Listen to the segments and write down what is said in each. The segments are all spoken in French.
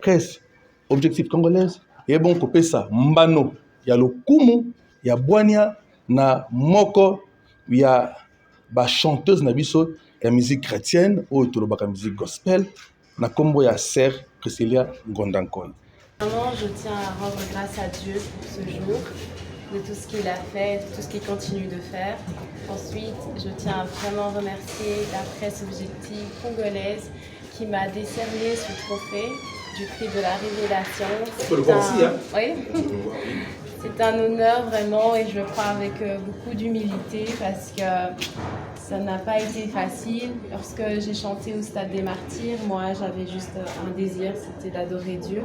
presse objective congolaise et bon kopesa mbano ya lokumu ya bwania na moko ya ba chanteuse na biso ya musique chrétienne ou tolobaka musique gospel na kombo ya Sœur Priscilla Ngondankoy. Vraiment, je tiens à rendre grâce à Dieu pour ce jour, de tout ce qu'il a fait, de tout ce qu'il continue de faire. Ensuite, je tiens à vraiment remercier la presse objective congolaise qui m'a décerné ce trophée du prix de la révélation. C'est un honneur vraiment et je le prends avec beaucoup d'humilité parce que ça n'a pas été facile. Lorsque j'ai chanté au Stade des Martyrs, moi j'avais juste un désir, c'était d'adorer Dieu.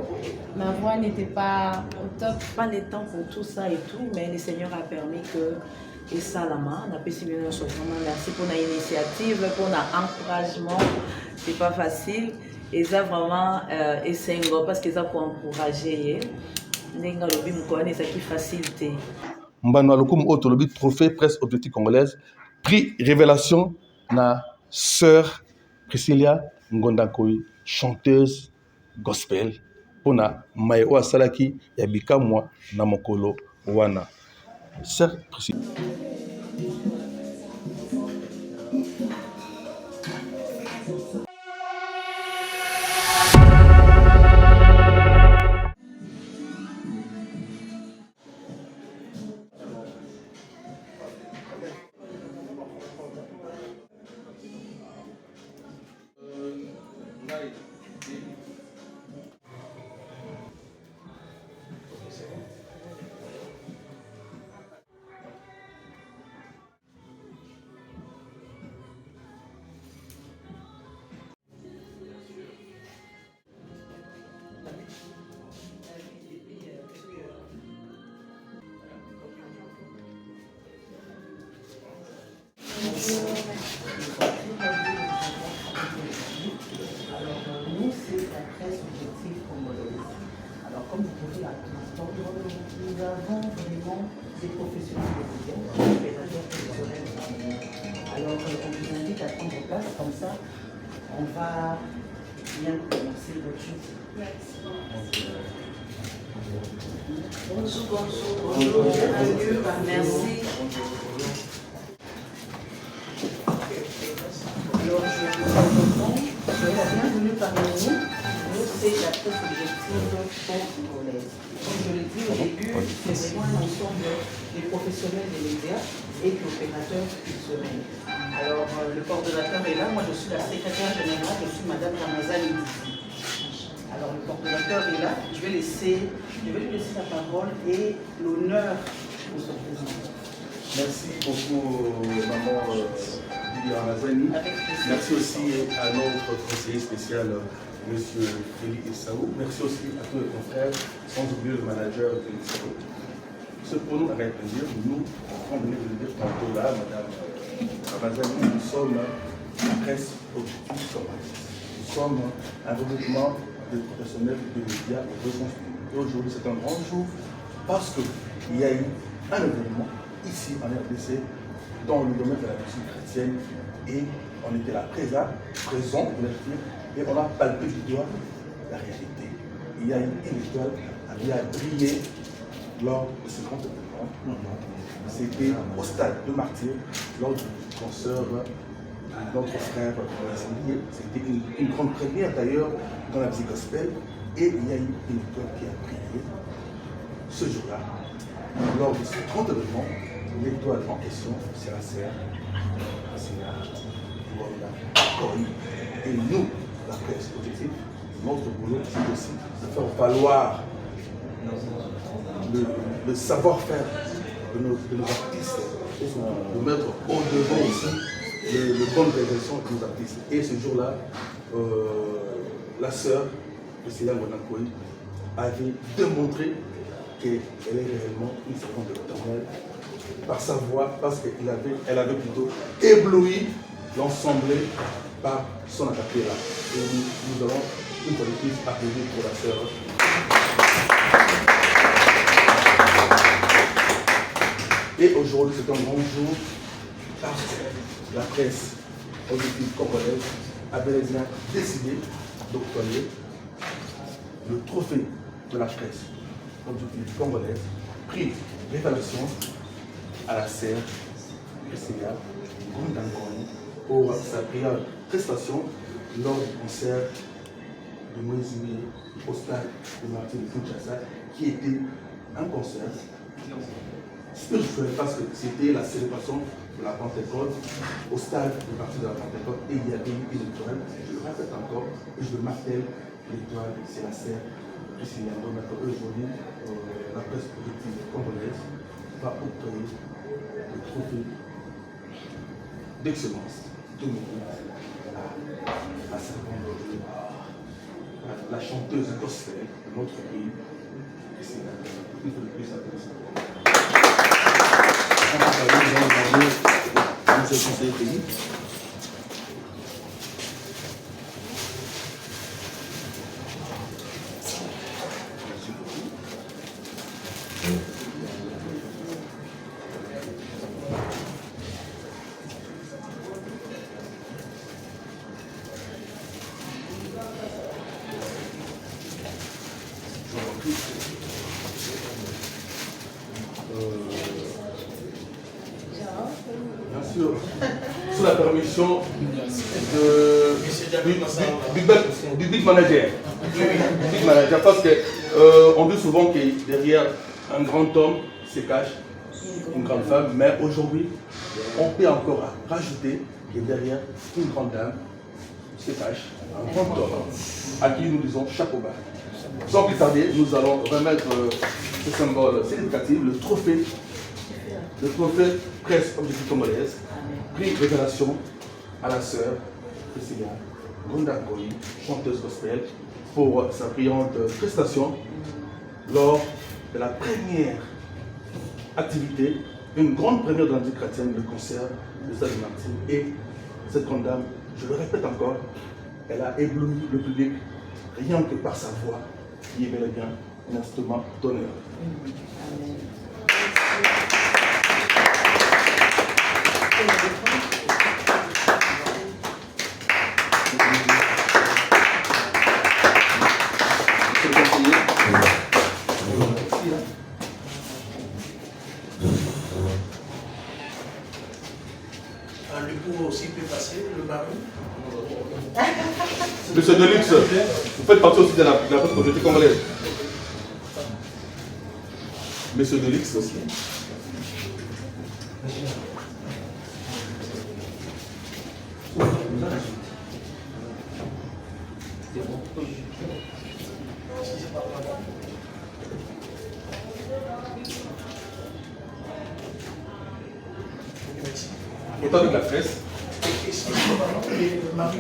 Ma voix n'était pas au top. Pas le temps pour tout ça et tout, mais le Seigneur a permis que et ça la main, on a pu vraiment merci pour l'initiative, pour l'encouragement. C'est pas facile. Et ça vraiment c'est parce que ça pour encourager. Mbano alokum otolobi trophée presse objective congolaise prix révélation na Sœur Priscilla Ngondankoy chanteuse gospel pona mai o asalaki ya bikamwa na mokolo wana. Sœur Priscilla Nous, c'est la presse objective congolaise. Alors, comme vous pouvez l'entendre, nous avons vraiment des professionnels de médias, des opérateurs professionnels. Alors, on vous invite à prendre place, comme ça, on va bien commencer votre chose. Merci. Bonjour. Merci. Alors, je vous présente, soyez la bienvenue parmi nous. Nous, c'est la presse objective congolaise. Comme je l'ai dit au début, c'est vraiment un ensemble des professionnels des médias et d'opérateurs culturels. Alors, le coordonnateur est là. Moi, je suis la secrétaire générale. Je suis Madame Ramazani. Alors, le coordonnateur est là. Je vais lui laisser la parole et l'honneur pour son président. Merci beaucoup, maman Ramazani. Merci aussi à notre conseiller spécial, M. Félix Issaou. Merci aussi à tous les confrères, sans oublier le manager de l'Issaou. Ce pour nous avec plaisir, nous, comme venez de le dire tantôt là, Mme Ramazani, nous sommes la presse objective congolaise. Nous sommes un regroupement de professionnels de médias et de ressources publiques. Aujourd'hui, c'est un grand jour parce qu'il y a eu un événement ici en RDC dans le domaine de la musique chrétienne et on était là présent, et on a palpé du doigt la réalité. Il y a eu une étoile qui a brillé lors de ce grand événement. C'était au Stade de Martyrs, lors du concert de notre frère Brésilier. C'était une grande première d'ailleurs dans la musique gospel et il y a eu une étoile qui a brillé ce jour-là. Lors de ce grand événement, l'étoile en question, c'est la sœur Priscilla Ngondankoy. Et nous, la presse objective, notre boulot, c'est aussi de faire valoir le savoir-faire de nos artistes, de mettre au devant aussi le bonne réalisation de nos artistes. Et ce jour-là, la sœur Priscilla Ngondankoy avait démontré qu'elle est réellement une servante de l'Éternel par sa voix, parce qu'elle avait plutôt ébloui l'ensemble par son acapella. Et nous allons une fois de plus applaudir pour la sœur. Et aujourd'hui, c'est un grand jour parce que la presse objective congolaise a bel et bien décidé d'octroyer le trophée de la presse objective congolaise, prix révélation à la serre SCA Gondangoni pour sa brillante prestation lors du concert de Moïse Mie au stade de Martin de Kinshasa, qui était un concert spirituel parce que c'était la célébration de la Pentecôte au stade de Martin de la Pentecôte et il y avait une étoile, je le répète encore et je le martèle, l'étoile c'est la serre brésilienne. Donc aujourd'hui, la presse objective congolaise va obtenir le trophée d'excellence 2008 à la chanteuse gospel de notre pays. Et c'est le plus intéressant. On va demander à M. le conseiller pays. Bien sûr, sous la permission du big manager. Big manager, parce qu'on dit souvent que derrière un grand homme se cache une grande femme, mais aujourd'hui, on peut encore rajouter que derrière une grande dame se cache un grand homme à qui nous disons chapeau bas. Sans plus tarder, nous allons remettre ce symbole significatif, le trophée presse objective congolaise, prix révélation à la sœur Priscilla Gondangoni, chanteuse gospel, pour sa brillante prestation lors de la première activité, une grande première de la vie chrétienne, le concert de Stade de Martin. Et cette grande dame, je le répète encore, elle a ébloui le public rien que par sa voix, qui est bel et bien un instrument d'honneur. Amen. Le pouvoir aussi peut passer, le baron. Monsieur Delix, vous faites partie aussi de la communauté congolaise. Monsieur Delix aussi. Autant avec la presse.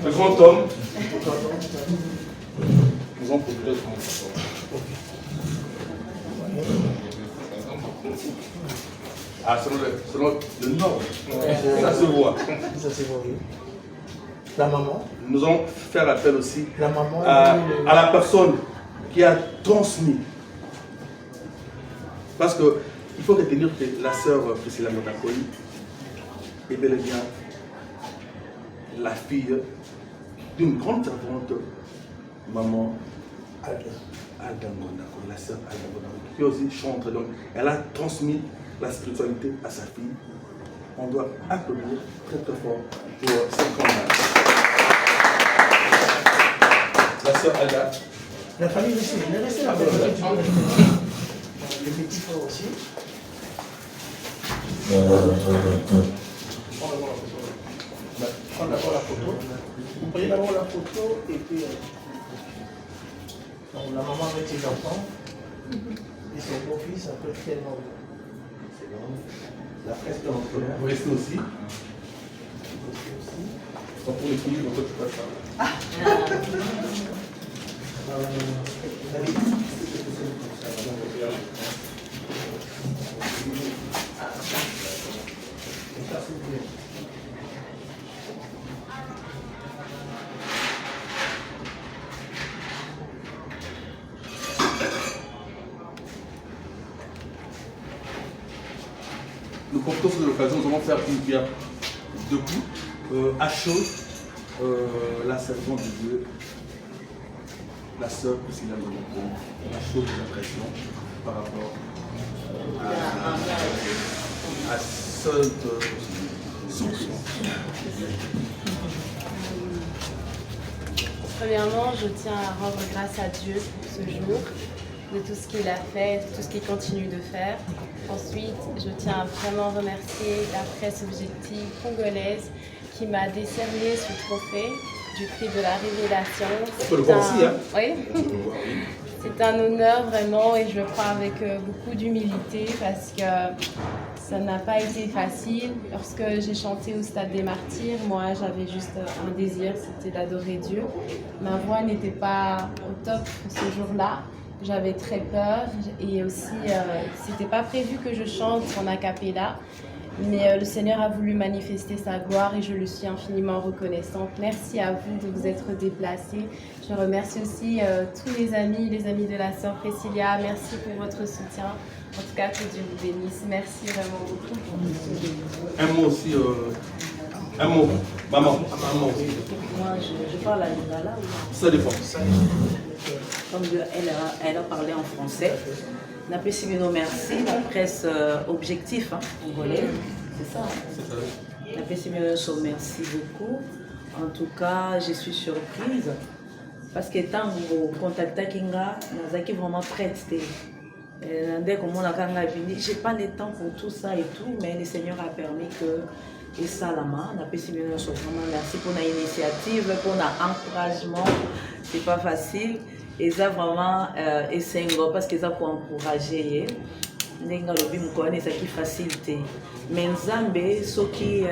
Le grand homme. Nous avons produit le grand homme. Ah, selon le nom. Ça se voit. Ça se voit, oui. La maman. Nous allons faire appel aussi La maman à la personne qui a transmis. Parce qu'il faut retenir que la sœur Priscilla Gondangoni est bel et bien la fille d'une grande servante, maman Alda Gondangoni, la sœur Alda Gondangoni, qui aussi chante. Donc, elle a transmis la spiritualité à sa fille. On doit applaudir très très fort pour cette grande dame. La sœur Alda. La famille aussi, elle est restée là-bas. Le petit frère aussi. Prends d'abord la photo. Vous prenez d'abord la photo et puis donc, la maman avec ses enfants et son beau-fils après tellement. C'est bon. La presse de l'entreprise. Vous restez aussi. Donc pour les filles, on peut faire ça. Nous profitons de l'occasion, nous allons faire une pierre debout, à chaud, la servante de Dieu la sœur Priscilla Ngondako, la chose de l'impression par rapport à cette source. Premièrement, je tiens à rendre grâce à Dieu pour ce jour, de tout ce qu'il a fait, de tout ce qu'il continue de faire. Ensuite, je tiens à vraiment remercier la presse objective congolaise qui m'a décerné ce trophée du prix de la révélation. On peut le voir aussi, hein? Oui. C'est un honneur vraiment et je le prends avec beaucoup d'humilité parce que ça n'a pas été facile. Lorsque j'ai chanté au Stade des Martyrs, moi j'avais juste un désir, c'était d'adorer Dieu. Ma voix n'était pas au top ce jour-là. J'avais très peur et aussi c'était pas prévu que je chante en a cappella. Mais le Seigneur a voulu manifester sa gloire et je le suis infiniment reconnaissante. Merci à vous de vous être déplacés. Je remercie aussi tous les amis de la sœur Priscilla. Merci pour votre soutien. En tout cas, que Dieu vous bénisse. Merci vraiment beaucoup. Un mot aussi, un mot. Maman, un mot. Moi, je parle à Lingala. Ça dépend. Comme elle a parlé en français. N'apprécie nos merci, la presse objectif congolais, c'est ça. N'apprécie nos merci beaucoup. En tout cas, je suis surprise parce que tant que vous contactez Kinga, nous avons vraiment prête. J'ai pas le temps pour tout ça et tout, mais le Seigneur a permis que et ça la main. N'apprécie nos vraiment merci pour l'initiative, pour l'encouragement. C'est pas facile. Et ça vraiment parce que ça pour encourager nenga lobi mukwane ça qui facilité mais nzambe soki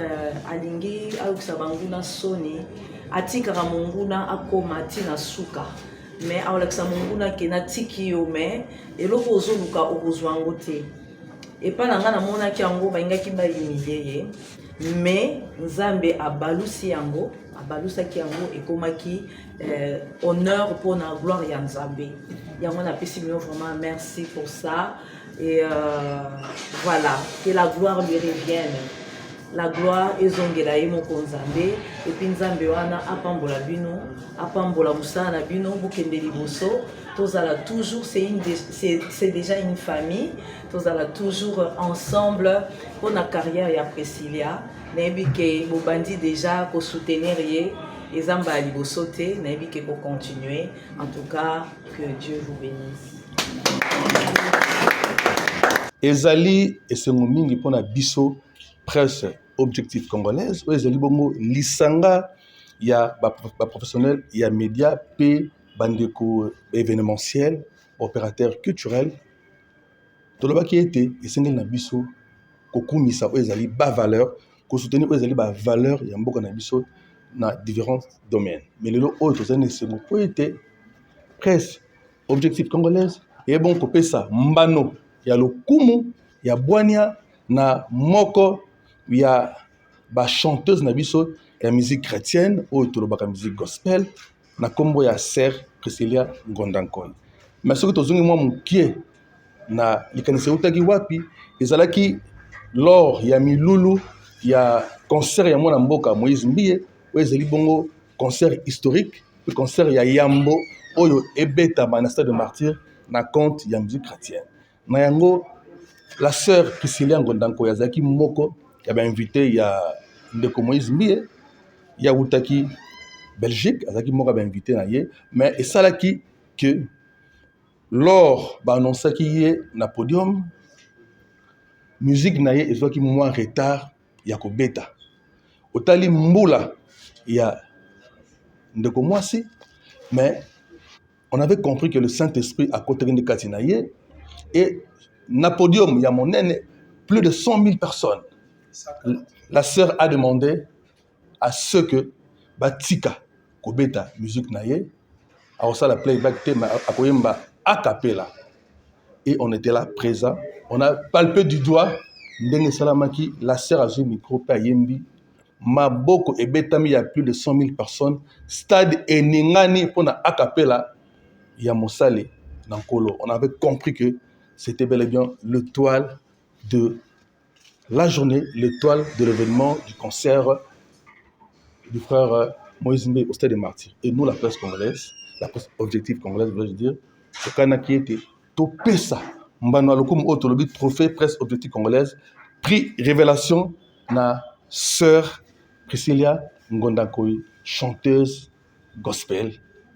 alingi ayokisa banguna soni atikaka monguna akoma tina suka mais awolakisa monguna kena tiki yo mais eloko ozoluka okozwa yango te epa na nga namonaki yango bayingaki bayimilie ye mais nzambe abalusi yango abalusaki yango ekomaki honneur pour la gloire ya Nzambe. Yango na pesi mino vraiment merci pour ça et voilà que la gloire lui revienne. La gloire ezongela ye moko Nzambe et puis Nzambe wana apambola bino, apambola musala na bino bokende liboso. Tozala toujours c'est déjà une famille. Tozala toujours ensemble pour la carrière ya Priscilla. Nayebi ke bobandi déjà ko soutenir ye ezamba liboso te nayebi ke ko continuer. En tout cas, que Dieu vous bénisse. Ezali esengo mingi pona biso presse objectif congolaise o ezali bongo lisanga ya ba professionnel ya média pe bandeko événementiel opérateur culturel tolobaki ete esengeli na biso kokumisa o ezali ba valeur ko soutenir o ezali ba valeur ya mboka na biso na différents domaines mais lelo oyo tozali esengo po ete presse objectif congolaise et bon kopesa mbano ya lokumu ya bwania na moko ya ba chanteuse na biso ya musique chrétienne oyo tolobaka musique gospel na kombo ya sœur Priscilla Ngondako. Mais soki tozongi mwa mokie na likanisa utaki wapi ezalaki lors ya milulu ya concert ya mwana mboka Moïse Mbie oyo ezali bongo concert historique pe concert ya yambo oyo ebetama na Stade de Martyrs na compte ya musique chrétienne. Na yango la sœur Priscilla Ngondako yazaki moko ya ba invité ya ndeko Moïse Mbie ya utaki Belgique azaki moko ba invité na ye mais esalaki que lors ba annonçaki ye na podium musique na ye ezwaki moins retard ya kobeta otali mbula ya ndeko mwasi mais on avait compris que le Saint-Esprit a côté de kati na ye et na podium ya monene plus de 100 000 personnes. La sœur a demandé à ceux que batika kobeta musique na ye a ça la playback thème a koyemba a cappella et on était là présent, on a palpé du doigt ndenge salamaki la sœur a joué micro pa yembi maboko ebetami il y a plus de 100 000 personnes stade eningani pour na a cappella ya mosale nankolo. On avait compris que c'était bel et bien l'étoile de la journée, l'étoile de l'événement du concert du frère Moïse Mbie au Stade des Martyrs. Et nous, la presse congolaise, la presse objective congolaise, veux dire, le Kana qui était Topesa, Mbano Alokum Otolobi, trophée presse objective congolaise, prix révélation na sœur Priscilla Ngondakoi, chanteuse gospel,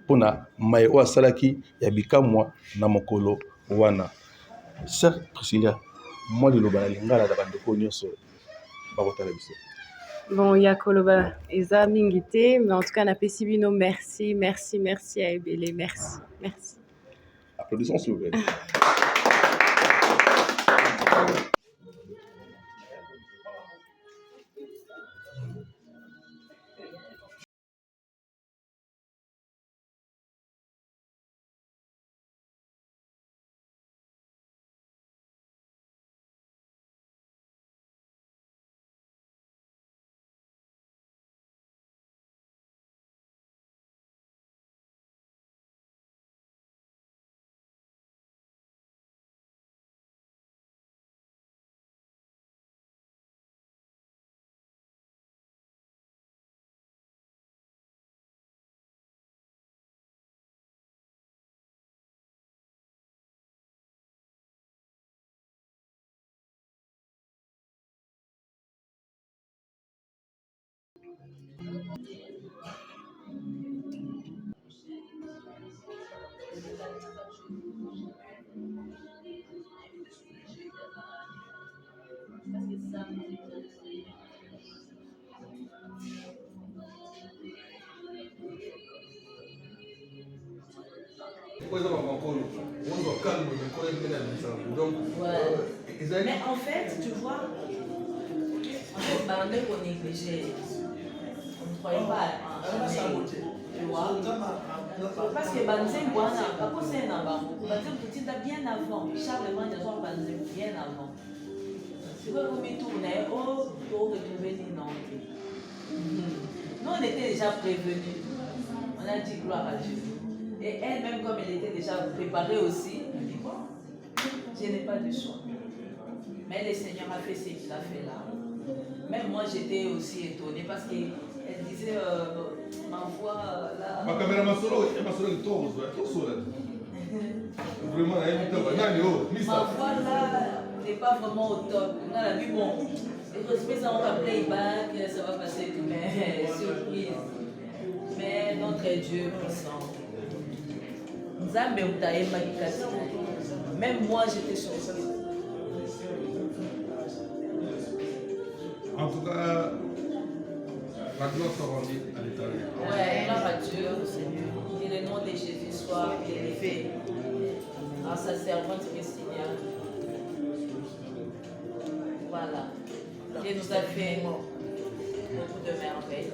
pour na Maïo Asalaki, Yabika moi, na Mokolo, Wana. Sœur Priscilla, moi le Lobana Lingala, la bande de Konyoso, Babota Labiso. Bon, Yakoloba Eza Mingite, mais en tout cas, Napesi Bino, merci, merci, merci à Ebele, merci, merci. Applaudissons s'il vous plaît. Mais en fait, tu vois, Bandé qu'on négligeait, on ne croyait pas tu vois. Parce que Bandé, pas qu'on s'est Bandé bien avant, Charlemagne a Bandé bien avant. C'est quoi qu'on m'y tournait, oh, pour retrouver les noms. Nous, on était déjà prévenus. On a dit gloire à Dieu. Et elle-même, comme elle était déjà préparée aussi, elle dit bon, je n'ai pas de choix. Mais le Seigneur a fait ce qu'il a fait là. Même moi, j'étais aussi étonnée parce qu'elle disait ma voix là. Ma caméra m'a solo, elle m'a solo tout seul. Vraiment, ma voix là n'est pas vraiment au top. On a vu bon. Et ça, on va playback, ça va passer, mais surprise. Mais notre Dieu puissant. Même moi, j'étais surprise. En tout cas, la gloire soit rendue à l'Éternel. Ouais, gloire à Dieu, Seigneur. Que le nom de Jésus soit élevé à sa servante Priscilla. Voilà. Dieu nous a fait beaucoup de merveilles.